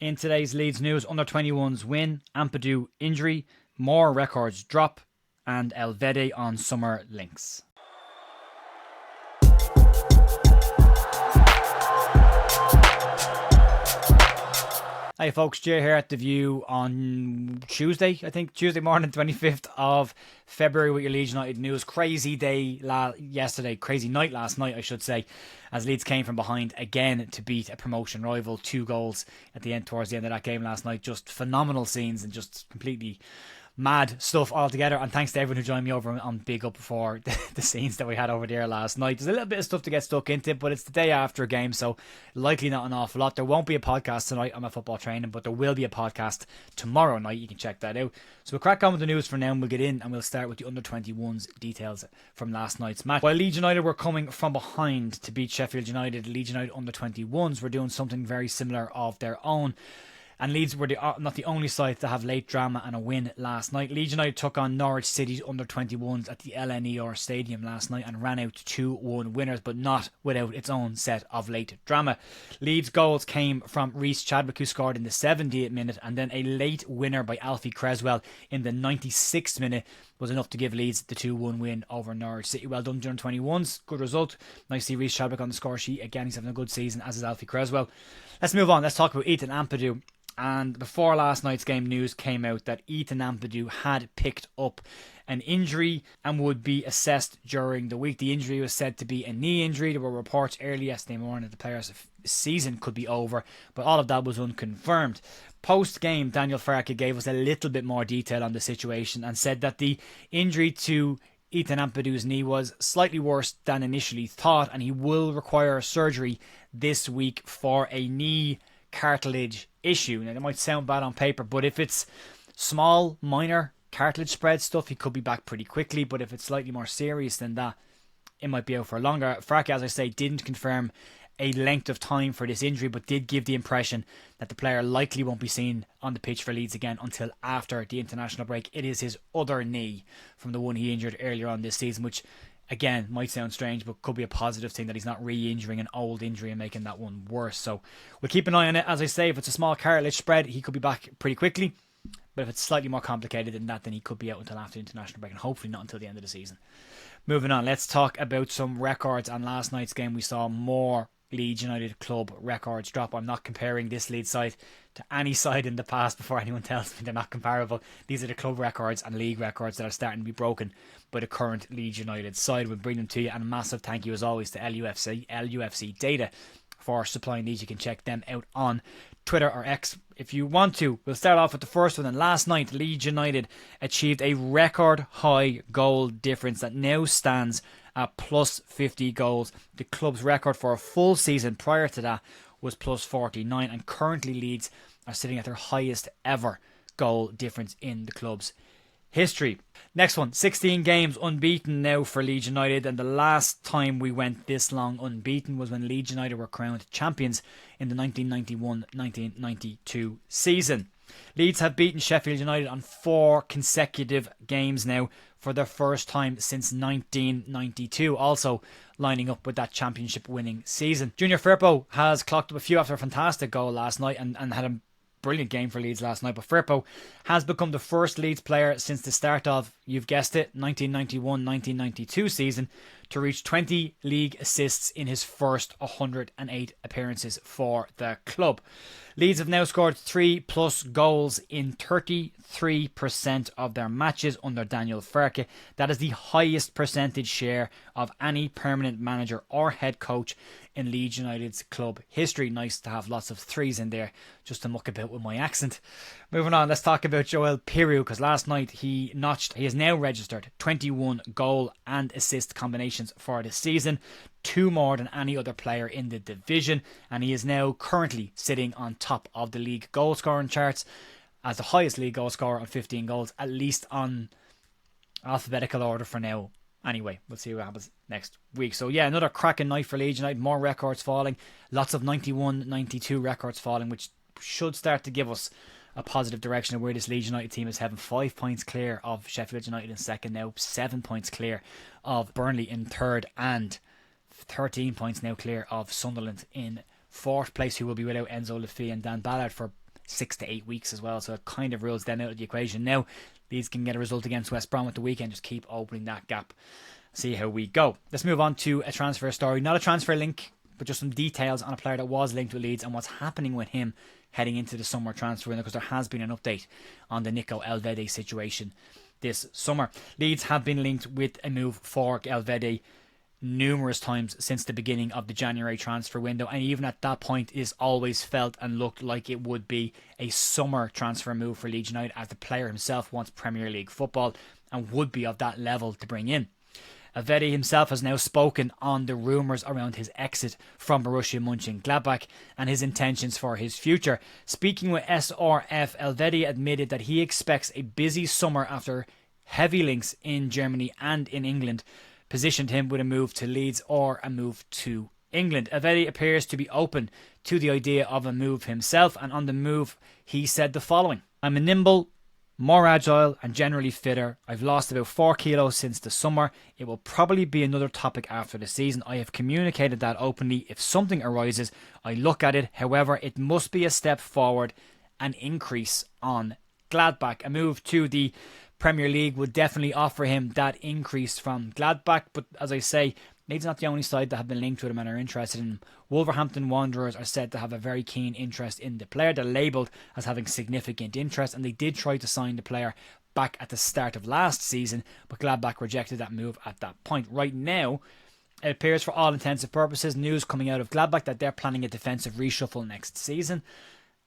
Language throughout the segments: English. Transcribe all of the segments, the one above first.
In today's Leeds news, under 21s win, Ampadu injury, more records drop, and Elvedi on summer links. Hey folks, Jay here at The View on Tuesday morning, 25th of February with your Leeds United news. Crazy day yesterday, crazy night last night I should say, as Leeds came from behind again to beat a promotion rival. 2 goals at the end, towards the end of that game last night. Just phenomenal scenes and just completely mad stuff altogether, and thanks to everyone who joined me over on Big Up for the scenes that we had over there last night. There's a little bit of stuff to get stuck into, but it's the day after a game, so likely not an awful lot. There won't be a podcast tonight on my football training, but there will be a podcast tomorrow night. You can check that out. So we'll crack on with the news for now, and we'll get in and we'll start with the under 21s details from last night's match. While Leeds United were coming from behind to beat Sheffield United, Leeds United under 21s were doing something very similar of their own. And Leeds were not the only side to have late drama and a win last night. Leeds United took on Norwich City's under-21s at the LNER Stadium last night and ran out 2-1 winners, but not without its own set of late drama. Leeds' goals came from Reece Chadwick, who scored in the 78th minute, and then a late winner by Alfie Creswell in the 96th minute was enough to give Leeds the 2-1 win over Norwich City. Well done, under 21s. Good result. Nice to see Reece Chadwick on the score sheet. Again, he's having a good season, as is Alfie Creswell. Let's move on. Let's talk about Ethan Ampadu. And before last night's game, news came out that Ethan Ampadu had picked up an injury and would be assessed during the week. The injury was said to be a knee injury. There were reports early yesterday morning that the player's season could be over, but all of that was unconfirmed. Post-game, Daniel Farke gave us a little bit more detail on the situation and said that the injury to Ethan Ampadu's knee was slightly worse than initially thought, and he will require surgery this week for a knee cartilage issue. Now, it might sound bad on paper, but if it's small, minor cartilage spread stuff, he could be back pretty quickly. But if it's slightly more serious than that, it might be out for longer. Farke, as I say, didn't confirm a length of time for this injury, but did give the impression that the player likely won't be seen on the pitch for Leeds again until after the international break. It is his other knee from the one he injured earlier on this season, which again might sound strange, but could be a positive thing that he's not re-injuring an old injury and making that one worse. So we'll keep an eye on it. As I say, if it's a small cartilage spread, he could be back pretty quickly. But if it's slightly more complicated than that, then he could be out until after the international break, and hopefully not until the end of the season. Moving on, let's talk about some records. On last night's game, we saw more Leeds United club records drop. I'm not comparing this Leeds side to any side in the past before anyone tells me they're not comparable. These are the club records and league records that are starting to be broken by the current Leeds United side. We'll bring them to you, and a massive thank you as always to LUFC Data for supplying these. You can check them out on Twitter or X if you want to. We'll start off with the first one. And last night, Leeds United achieved a record high goal difference that now stands at plus 50 goals. The club's record for a full season prior to that was plus 49, and currently Leeds are sitting at their highest ever goal difference in the club's history. Next one, 16 games unbeaten now for Leeds United, and the last time we went this long unbeaten was when Leeds United were crowned champions in the 1991-1992 season. Leeds have beaten Sheffield United on 4 consecutive games now for the first time since 1992, also lining up with that championship winning season. Junior Firpo has clocked up a few after a fantastic goal last night and had a brilliant game for Leeds last night, but Firpo has become the first Leeds player since the start of, you've guessed it, 1991-1992 season to reach 20 league assists in his first 108 appearances for the club. Leeds have now scored 3+ goals in 33% of their matches under Daniel Farke. That is the highest percentage share of any permanent manager or head coach in Leeds United's club history. Nice to have lots of threes in there just to muck about with my accent. Moving on, let's talk about Joel Piroe, because last night he has now registered 21 goal and assist combinations for the season, 2 more than any other player in the division, and he is now currently sitting on top of the league goal scoring charts as the highest league goal scorer on 15 goals, at least on alphabetical order for now. Anyway, we'll see what happens next week. So yeah, another cracking night for Leeds United. More records falling. Lots of 91-92 records falling, which should start to give us a positive direction of where this Leeds United team is heading. 5 points clear of Sheffield United in second now. 7 points clear of Burnley in third. And 13 points now clear of Sunderland in fourth place, who will be without Enzo Lefebvre and Dan Ballard for 6 to 8 weeks as well. So it kind of rules them out of the equation. Now, Leeds can get a result against West Brom at the weekend. Just keep opening that gap. See how we go. Let's move on to a transfer story. Not a transfer link, but just some details on a player that was linked with Leeds and what's happening with him heading into the summer transfer window, because there has been an update on the Nico Elvedi situation this summer. Leeds have been linked with a move for Elvedi numerous times since the beginning of the January transfer window, and even at that point is always felt and looked like it would be a summer transfer move for Leeds United, as the player himself wants Premier League football and would be of that level to bring in. Elvedi himself has now spoken on the rumours around his exit from Borussia Mönchengladbach and his intentions for his future. Speaking with SRF, Elvedi admitted that he expects a busy summer after heavy links in Germany and in England positioned him with a move to Leeds or a move to England. Elvedi appears to be open to the idea of a move himself, and on the move he said the following: "I'm a nimble, more agile and generally fitter. I've lost about 4 kilos since the summer. It will probably be another topic after the season. I have communicated that openly. If something arises, I look at it. However, it must be a step forward, an increase on Gladbach." A move to the Premier League would definitely offer him that increase from Gladbach, but as I say, Leeds not the only side that have been linked with him and are interested in him. Wolverhampton Wanderers are said to have a very keen interest in the player. They're labelled as having significant interest, and they did try to sign the player back at the start of last season, but Gladbach rejected that move at that point. Right now, it appears for all intents and purposes, news coming out of Gladbach that they're planning a defensive reshuffle next season.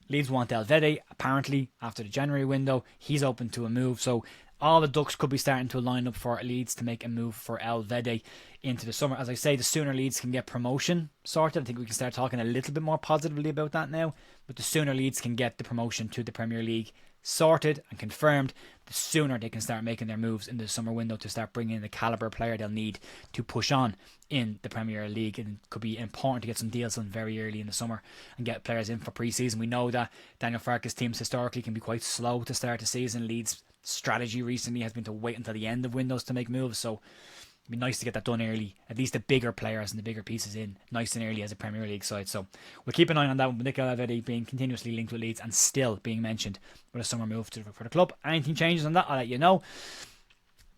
Leeds want Elvedi, apparently, after the January window. He's open to a move, so all the ducks could be starting to line up for Leeds to make a move for Elvedi into the summer. As I say, the sooner Leeds can get promotion sorted, I think we can start talking a little bit more positively about that now, but the sooner Leeds can get the promotion to the Premier League sorted and confirmed, the sooner they can start making their moves in the summer window to start bringing in the calibre player they'll need to push on in the Premier League. And it could be important to get some deals done very early in the summer and get players in for pre-season. We know that Daniel Farke's teams historically can be quite slow to start the season. Leeds' strategy recently has been to wait until the end of windows to make moves, so it'd be nice to get that done early, at least the bigger players and the bigger pieces in nice and early as a Premier League side. So we'll keep an eye on that one, with Nico Elvedi being continuously linked with Leeds and still being mentioned with a summer move for the club. Anything changes on that, I'll let you know.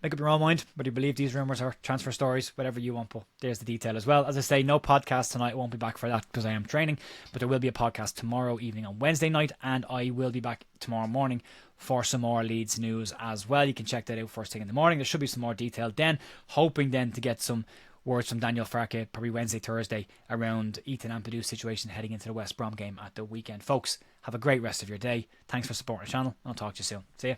Make up your own mind whether you believe these rumours are transfer stories, whatever you want, but there's the detail as well. As I say, no podcast tonight. I won't be back for that because I am training, but there will be a podcast tomorrow evening on Wednesday night, and I will be back tomorrow morning for some more Leeds news as well. You can check that out first thing in the morning. There should be some more detail then, hoping then to get some words from Daniel Farke probably Wednesday, Thursday around Ethan Ampadu's situation heading into the West Brom game at the weekend. Folks, have a great rest of your day. Thanks for supporting the channel. I'll talk to you soon. See ya.